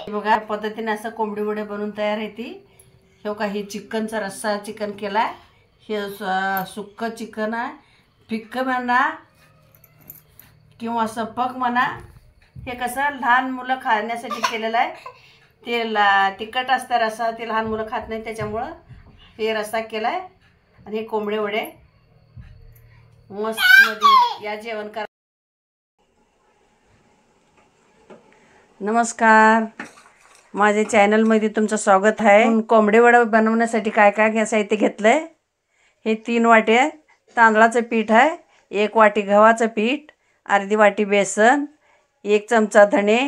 बघा पद्धतीने असं कोंबडी वडे बनवून तयार आहे ती। हे का हे चिकनचा रस्सा चिकन केलाय, हे सुक्क चिकन आहे, फिक्क म्हणा किंवा सपक म्हणा। हे कसं लहान मुलं खाण्यासाठी केलेलं आहे। ते तिखट असतं रस्सा, ते लहान मुलं खात नाही त्याच्यामुळं हे रस्सा केलाय। आणि हे कोंबडे वडे मस्त मध्ये या जेवण करा। नमस्कार, माझे चॅनलमध्ये तुमचं स्वागत आहे। कोंबडे वडे बनवण्यासाठी काय काय साहित्य घेतलंय, हे 3 वाटी तांदळाचं पीठ आहे, 1 वाटी गव्हाचं पीठ, अर्धी वाटी बेसन, 1 चमचा धणे,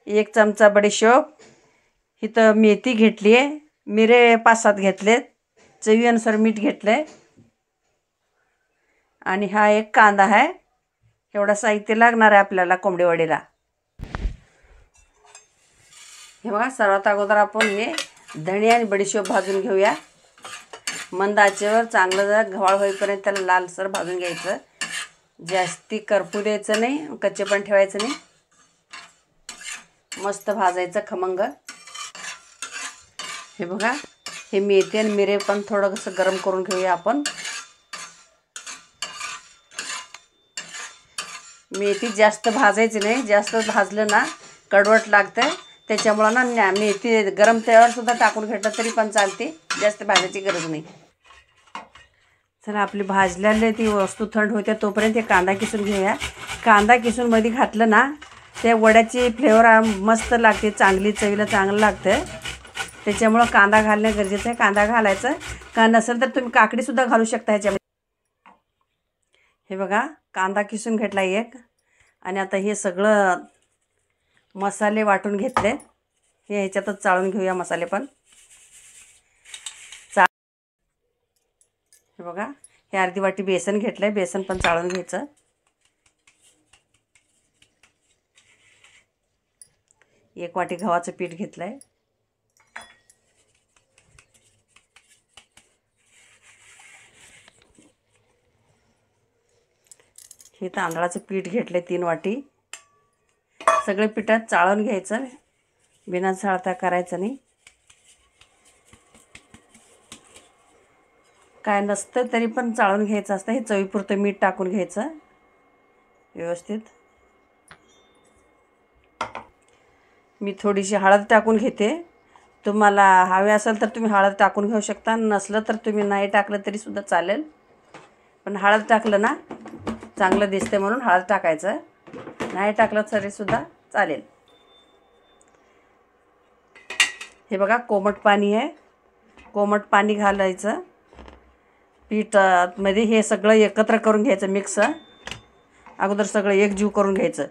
1 चमचा बडीशोप, इथं मेथी घेतली आहे, मिरे 5-7 घेतलेत, चवीनुसार मीठ घेतलंय आणि हा 1 कांदा आहे। एवढं साहित्य लागणार आहे आपल्याला कोंबडी वडीला। हे बघा, सर्वात अगोदर आपण हे धणे आणि बडीशोप भाजून घेऊया। मंद आचेवर चांगलं जरा गव्हाळ होईपर्यंत त्याला लालसर भाजून घ्यायचं। जास्ती करपू द्यायचं नाही, कच्चे पण ठेवायचं नाही, मस्त भाजायचं खमंग। हे बघा, हे मेथी आणि मिरे पण थोडं कसं गरम करून घेऊया आपण। मेथी जास्त भाजायची नाही, जास्त भाजलं ना कडवट लागतं, त्याच्यामुळं ना मेथी गरम तेलावर सुद्धा टाकून घेतलं तरी पण चालते, जास्त भाजायची गरज नाही। चला, आपली भाजलेली ती वस्तू थंड होते तोपर्यंत हे कांदा किसून घेऊया। कांदा किसून मध्ये घातलं ना त्या वड्याची फ्लेवर मस्त लागते, चांगली चवीला चांगलं लागतं, त्याच्यामुळं कांदा घालणं गरजेचं आहे। कांदा घालायचं, का नसेल तर तुम्ही काकडीसुद्धा घालू शकता ह्याच्यामध्ये। हे बघा, कांदा किसून घेतला 1 आणि आता हे सगळं मसाले वाटून घेतले, हे ह्याच्यातच चाळून घेऊया मसाले पण। हे बघा, हे अर्धी वाटी बेसन घेतलंय, बेसन पण चाळून घ्यायचं। एक वाटी गव्हाचं पीठ घेतलंय, हे तांदळाचं पीठ घेतलंय 3 वाटी। सगळे पिठात चाळून घ्यायचं, बिना चाळता करायचं नाही। काय नसतं तरी पण चाळून घ्यायचं असतं। हे चवीपुरतं मीठ टाकून घ्यायचं व्यवस्थित। मी थोडीशी हळद टाकून घेते, तुम्हाला हवे असेल तर तुम्ही हळद टाकून घेऊ शकता, नसलं तर तुम्ही नाही टाकलं तरी सुद्धा चालेल, पण हळद टाकलं ना चांगलं दिसते म्हणून हळद टाकायचं, नाही टाकलं तरी सुद्धा चालेल। हे बघा, कोमट पाणी आहे, कोमट पाणी घालायचं पीठामध्ये। हे सगळं एकत्र करून घ्यायचं, मिक्स अगोदर सगळं एकजीव करून घ्यायचं।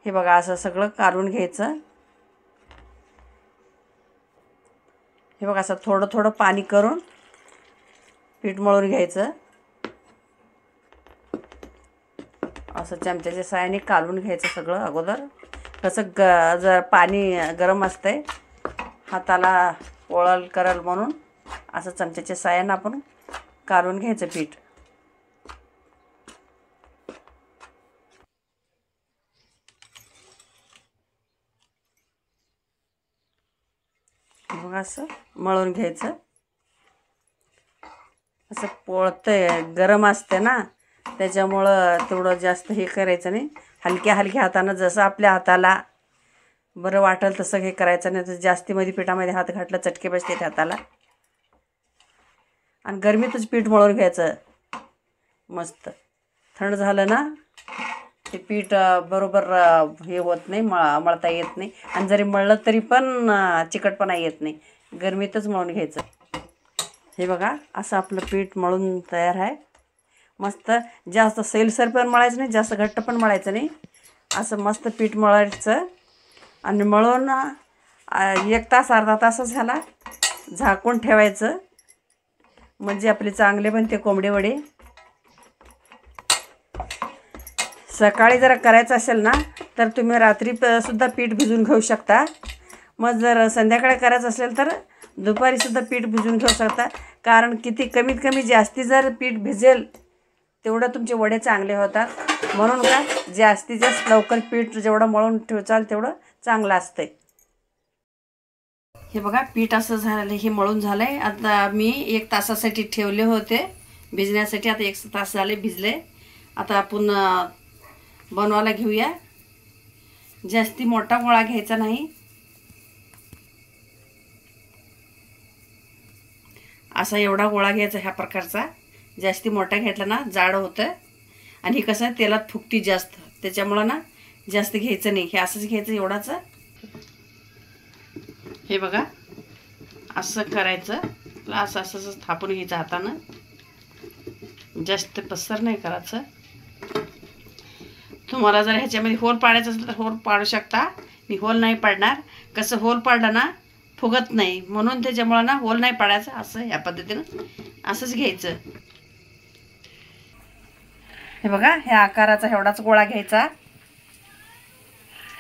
हे बघा, असं सगळं काढून घ्यायचं। हे बघा, असं थोडं थोडं पाणी करून पीठ मळून घ्यायचं, असं चमच्याच्या साहाय्याने काढून घ्यायचं सगळं अगोदर। कसं जर पाणी गरम असतंय, हाताला पोळल करल म्हणून असं चमच्याच्या साहाय्याने आपण काढून घ्यायचं पीठ। बघा, असं मळून घ्यायचं। असं पोळतंय, गरम असते ना त्याच्यामुळं तेवढं जास्त हे करायचं नाही, हलक्या हलक्या हातानं जसं आपल्या हाताला बरं वाटेल तसं हे करायचं नाही, तर जास्तीमध्ये पिठामध्ये हात घातला चटके बसते हाताला। आणि गरमीतच पीठ मळून घ्यायचं मस्त। थंड झालं ना ते पीठ बरोबर हे होत नाही, मळता येत नाही, आणि जरी मळलं तरी पण चिकटपणा येत नाही, गरमीतच मळून घ्यायचं। हे बघा, असं आपलं पीठ मळून तयार आहे मस्त। जास्त सैलसर पण मळायचं नाही, जास्त घट्ट पण मळायचं नाही, असं मस्त पीठ मळायचं। आणि मळून 1 तास अर्धा तास झाला झाकून ठेवायचं, म्हणजे आपले चांगले बनते कोंबडी वडे। सकाळी जर करायचं असेल ना तर तुम्ही रात्री सुद्धा पीठ भिजवून घेऊ शकता, मग जर संध्याकाळी करायचं असेल तर दुपारी सुद्धा पीठ भिजवून घेऊ शकता, कारण किती कमीत कमी जास्ती जर पीठ भिजेल तेवढं तुमचे वडे चांगले होतात। म्हणून काय जास्तीत जास्त लवकर पीठ जेवढं मळून ठेवचाल तेवढं चांगलं असतंय. हे बघा पीठ असं झालं, हे मळून झालंय. आता मी 1 तासासाठी ठेवले होते भिजण्यासाठी. आता 1 तास झाले भिजले. आता आपण बनवायला घेऊया. जास्ती मोठा गोळा घ्यायचा नाही, असा एवढा गोळा घ्यायचा ह्या प्रकारचा. जास्ती मोठा घेतला ना जाड होतं आणि हे कसं तेलात फुगती जास्त, त्याच्यामुळं ना जास्त घ्यायचं नाही. हे असंच घ्यायचं एवढाच. हे बघा असं करायचं, असं असं थापून घ्यायचं हातानं. जास्त पसर नाही करायचं. तुम्हाला जर ह्याच्यामध्ये होल पाडायचं असेल तर होल पाडू शकता. मी होल नाही पाडणार. कसं होल पाडलं ना फुगत नाही, म्हणून त्याच्यामुळं ना होल नाही पाडायचं. असं ह्या पद्धतीनं असंच घ्यायचं. हे बघा ह्या आकाराचा एवढाच गोळा घ्यायचा.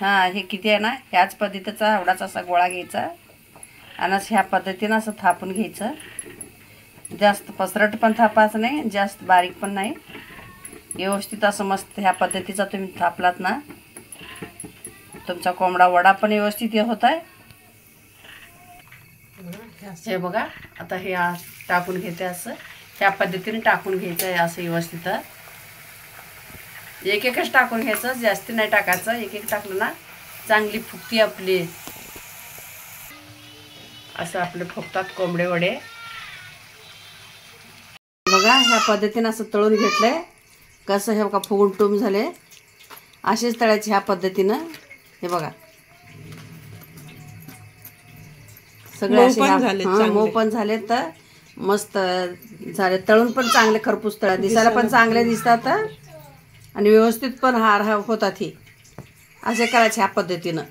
हां हे किती आहे ना ह्याच पद्धतीचा एवढाच असा गोळा घ्यायचा आणि ह्या पद्धतीनं असं थापून घ्यायचं. जास्त पसरट पण थापायचं नाही, जास्त बारीक पण नाही. व्यवस्थित असं मस्त ह्या पद्धतीचा तुम्ही थापलात ना तुमचा कोंबडा वडा पण व्यवस्थित होत आहे. हे बघा आता हे टाकून घेते, असं ह्या पद्धतीने टाकून घ्यायचं आहे. असं व्यवस्थित एक एकच टाकून घ्यायचं, जास्ती नाही टाकायचं. एक एक टाकलं ना चांगली फुगती आपली. असं आपले फुगतात कोंबडे वडे. बघा ह्या पद्धतीने असं तळून घेतलंय. कसं हे बघा फुगून टूम झाले. असेच तळायचे ह्या पद्धतीनं. हे बघा सगळे असे मऊ पण झाले तर मस्त झाले. तळून पण चांगले खरपूस तळा, दिसायला पण चांगले दिसतात आणि व्यवस्थित पण हार होतात. हे असे करायचे ह्या पद्धतीनं.